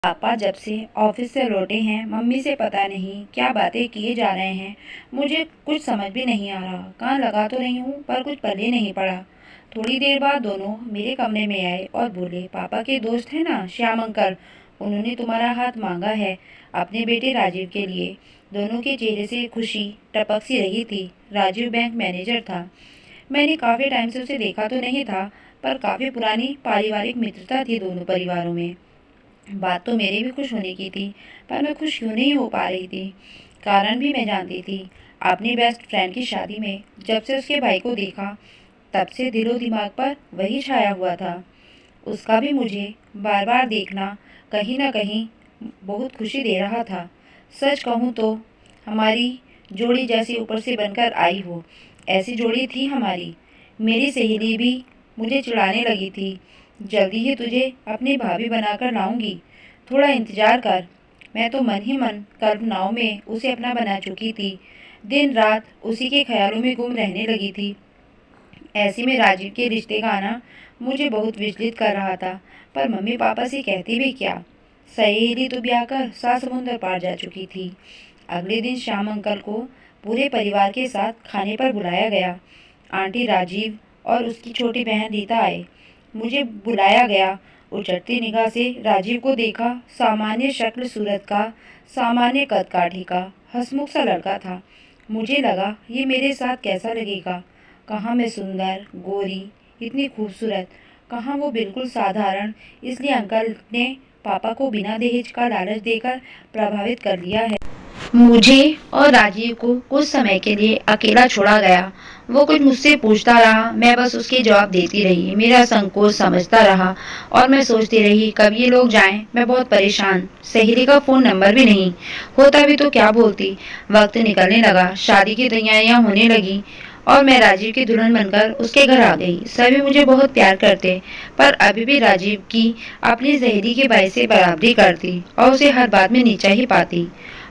पापा जब से ऑफिस से लौटे हैं, मम्मी से पता नहीं क्या बातें किए जा रहे हैं। मुझे कुछ समझ भी नहीं आ रहा। कान लगा तो रही हूँ पर कुछ पल्ले नहीं पड़ा। थोड़ी देर बाद दोनों मेरे कमरे में आए और बोले, पापा के दोस्त हैं ना, श्याम अंकल, उन्होंने तुम्हारा हाथ मांगा है अपने बेटे राजीव के लिए। दोनों के चेहरे से खुशी टपक सी रही थी। राजीव बैंक मैनेजर था। मैंने काफ़ी टाइम से उसे देखा तो नहीं था, पर काफ़ी पुरानी पारिवारिक मित्रता थी दोनों परिवारों में। बात तो मेरे भी खुश होने की थी, पर मैं खुश क्यों नहीं हो पा रही थी। कारण भी मैं जानती थी। अपनी बेस्ट फ्रेंड की शादी में जब से उसके भाई को देखा, तब से दिलो दिमाग पर वही छाया हुआ था। उसका भी मुझे बार बार देखना कहीं ना कहीं बहुत खुशी दे रहा था। सच कहूँ तो हमारी जोड़ी जैसी ऊपर से बनकर आई हो, ऐसी जोड़ी थी हमारी। मेरी सहेली भी मुझे चिढ़ाने लगी थी, जल्दी ही तुझे अपनी भाभी बनाकर लाऊंगी, थोड़ा इंतजार कर। मैं तो मन ही मन कल्पनाओं में उसे अपना बना चुकी थी। दिन रात उसी के ख्यालों में गुम रहने लगी थी। ऐसे में राजीव के रिश्ते का आना मुझे बहुत विचलित कर रहा था। पर मम्मी पापा से कहती भी क्या। सहेली तो ब्याह कर 7 समुंदर पार जा चुकी थी। अगले दिन श्याम अंकल को पूरे परिवार के साथ खाने पर बुलाया गया। आंटी राजीव और उसकी छोटी बहन रीता आए। मुझे बुलाया गया। उचटती निगाह से राजीव को देखा। सामान्य शक्ल सूरत का, सामान्य कद काठी का, हंसमुख सा लड़का था। मुझे लगा ये मेरे साथ कैसा लगेगा। कहाँ मैं सुंदर, गोरी, इतनी खूबसूरत, कहाँ वो बिल्कुल साधारण। इसलिए अंकल ने पापा को बिना दहेज का लालच देकर प्रभावित कर लिया है। मुझे और राजीव को कुछ समय के लिए अकेला छोड़ा गया। वो कुछ मुझसे पूछता रहा, मैं बस उसके जवाब देती रही। मेरा संकोच समझता रहा और मैं सोचती रही कब ये लोग जाएं। मैं बहुत परेशान। सहेली का फ़ोन नंबर भी नहीं, होता भी तो क्या बोलती। वक्त निकलने लगा, शादी की तैयारियां होने लगी और मैं राजीव की दुल्हन बनकर उसके घर आ गई। सभी मुझे बहुत प्यार करते, पर अभी भी राजीव की अपनी सहेली के भाई से बराबरी करती और उसे हर बात में नीचा ही पाती।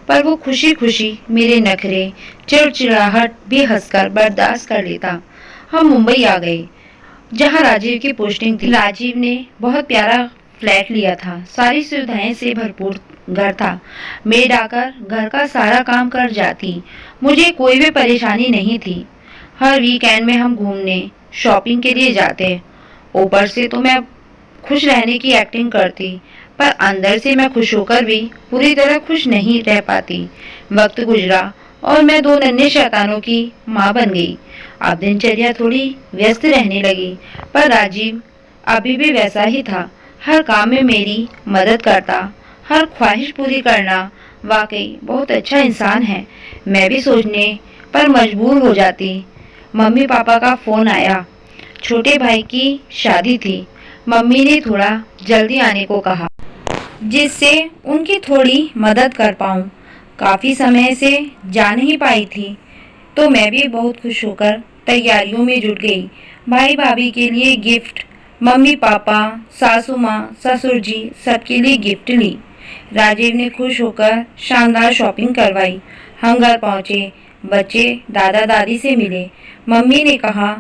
पर वो खुशी खुशी मेरे नखरे, चिड़चिड़ाहट भी हंसकर बर्दाश्त कर लेता। हम मुंबई आ गए, जहाँ राजीव की पोस्टिंग थी। राजीव ने बहुत प्यारा फ्लैट लिया था। सारी सुविधाएं से भरपूर घर था। मेड आकर घर का सारा काम कर जाती। मुझे कोई भी परेशानी नहीं थी। हर वीकेंड में हम घूमने, शॉपिंग के लिए जाते। ऊपर से तो मैं खुश रहने की एक्टिंग करती, पर अंदर से मैं खुश होकर भी पूरी तरह खुश नहीं रह पाती। वक्त गुजरा और मैं 2 नन्हे शैतानों की माँ बन गई। अब दिनचर्या थोड़ी व्यस्त रहने लगी, पर राजीव अभी भी वैसा ही था। हर काम में मेरी मदद करता, हर ख्वाहिश पूरी करना। वाकई बहुत अच्छा इंसान है। मैं भी सोचने पर मजबूर हो जाती। मम्मी पापा का फ़ोन आया। छोटे भाई की शादी थी। मम्मी ने थोड़ा जल्दी आने को कहा, जिससे उनकी थोड़ी मदद कर पाऊँ। काफ़ी समय से जा नहीं पाई थी, तो मैं भी बहुत खुश होकर तैयारियों में जुट गई। भाई भाभी के लिए गिफ्ट, मम्मी पापा, सासू माँ, ससुर जी, सबके लिए गिफ्ट ली। राजीव ने खुश होकर शानदार शॉपिंग करवाई। हम घर पहुँचे। बच्चे दादा दादी से मिले। मम्मी ने कहा,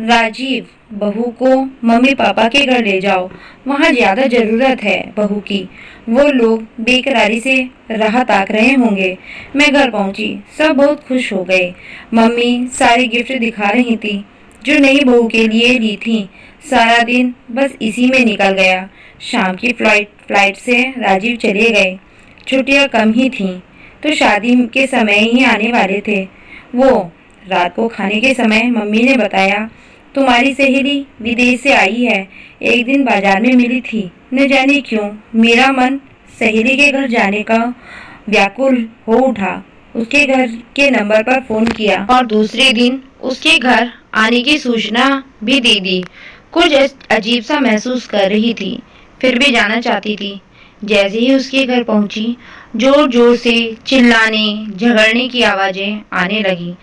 राजीव, बहू को मम्मी पापा के घर ले जाओ, वहाँ ज़्यादा ज़रूरत है बहू की। वो लोग बेकरारी से राह ताक रहे होंगे। मैं घर पहुँची। सब बहुत खुश हो गए। मम्मी सारे गिफ्ट दिखा रही थी जो नई बहू के लिए ली थी। सारा दिन बस इसी में निकल गया। शाम की फ्लाइट से राजीव चले गए। छुट्टियाँ कम ही थीं, तो शादी के समय ही आने वाले थे वो। रात को खाने के समय मम्मी ने बताया, तुम्हारी सहेली विदेश से आई है। एक दिन बाजार में मिली थी। न जाने क्यों मेरा मन सहेली के घर जाने का व्याकुल हो उठा। उसके घर के नंबर पर फोन किया और दूसरे दिन उसके घर आने की सूचना भी दे दी। कुछ अजीब सा महसूस कर रही थी, फिर भी जाना चाहती थी। जैसे ही उसके घर पहुंची, जोर जोर से चिल्लाने झगड़ने की आवाजें आने लगी।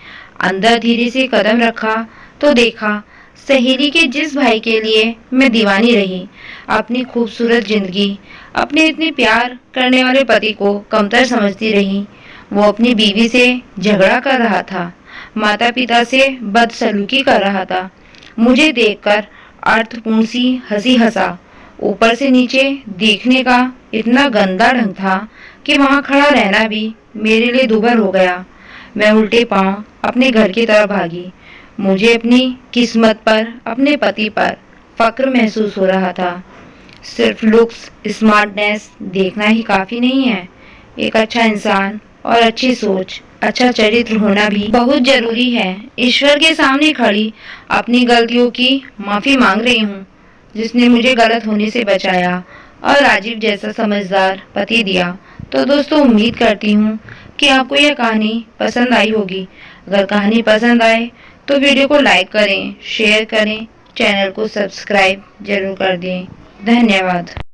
अंदर धीरे से कदम रखा तो देखा सहेली के जिस भाई के लिए मैं दीवानी रही, अपनी खूबसूरत जिंदगी, अपने इतने प्यार करने वाले पति को कमतर समझती रही, वो अपनी बीवी से झगड़ा कर रहा था, माता पिता से बदसलूकी कर रहा था। मुझे देखकर अर्थपूर्ण सी हंसी हंसा। ऊपर से नीचे देखने का इतना गंदा ढंग था कि वहाँ खड़ा रहना भी मेरे लिए दूभर हो गया। मैं उल्टे पांव अपने घर की तरफ भागी। मुझे अपनी किस्मत पर, अपने पति पर फक्र महसूस हो रहा था। सिर्फ लुक्स, स्मार्टनेस देखना ही काफी नहीं है। एक अच्छा इंसान और अच्छी सोच, अच्छा चरित्र होना भी बहुत जरूरी है। ईश्वर के सामने खड़ी अपनी गलतियों की माफी मांग रही हूँ, जिसने मुझे गलत होने से बचाया और राजीव जैसा समझदार पति दिया। तो दोस्तों, उम्मीद करती हूँ कि आपको यह कहानी पसंद आई होगी। अगर कहानी पसंद आए तो वीडियो को लाइक करें, शेयर करें, चैनल को सब्सक्राइब जरूर कर दें। धन्यवाद।